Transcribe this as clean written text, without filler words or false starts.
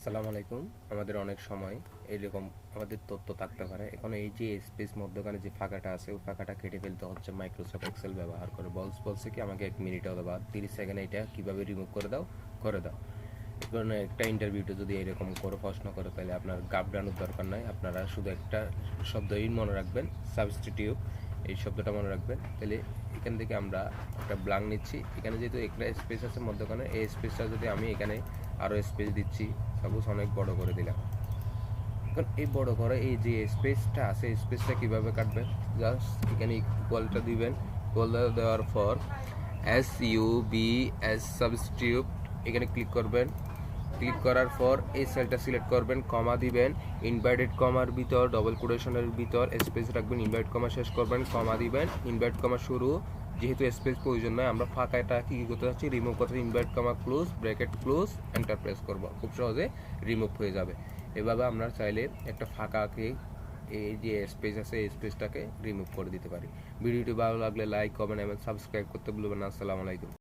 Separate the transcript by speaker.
Speaker 1: আসসালামু আলাইকুম। আমাদের অনেক সময় এরকম আমাদের তথ্য থাকতে পারে। এখন এই যে স্পেস মধ্যখানে যে ফাঁকাটা আছে ওই ফাঁকাটা কেটে ফেলতে হচ্ছে মাইক্রোসফট এক্সেল ব্যবহার করে। বলছে কি আমাকে 1 মিনিট অথবা 30 সেকেন্ডে এটা কিভাবে রিমুভ করে দাও করে দাও। এখন একটা ইন্টারভিউতে যদি এরকম করে প্রশ্ন করে তাহলে আপনার ঘাবড়ানোর দরকার নাই। আপনারা শুধু একটা শব্দই মনে রাখবেন, সাবস্টিটিউট। এই শব্দটা মনে রাখবেন। তাহলে এখান থেকে আমরা একটা ব্ল্যাঙ্ক নিচ্ছি। এখানে যেহেতু একটা স্পেস আছে মধ্যখানে, এই স্পেসটা যদি আমি এখানে আরও স্পেস দিচ্ছি, সাপোজ অনেক বড় করে দিলাম। এখন এই বড় করে এই যে স্পেসটা আছে স্পেসটা কিভাবে কাটবেন, জাস্ট এখানে ইকুয়ালটা দিবেন। ইকুয়ালটা দেওয়ার পর SUB সাবস্টিটিউট এখানে ক্লিক করবেন। ক্লিক করার পর এই সেলটা সিলেক্ট করবেন, কমা দিবেন। ইনভার্টেড কমার ভিতর ডবল কোটেশনের ভিতর স্পেস রাখবেন, ইনভার্ট কমা শেষ করবেন, কমা দিবেন। ইনভার্ট কমা শুরু, যেহেতু স্পেস প্রয়োজন নয় আমরা ফাঁকাটা কি করতে চাচ্ছি রিমুভ করতে, invert comma close, bracket close, enter press করব, খুব সহজে রিমুভ হয়ে যাবে। এভাবে আমরা চাইলে একটা ফাঁকাকে এই যে স্পেস আছে এই স্পেসটাকে রিমুভ করে দিতে পারি। ভিডিওটি ভালো লাগলে লাইক কমেন্ট এবং সাবস্ক্রাইব করতে ভুলবেন না। আসসালামু আলাইকুম।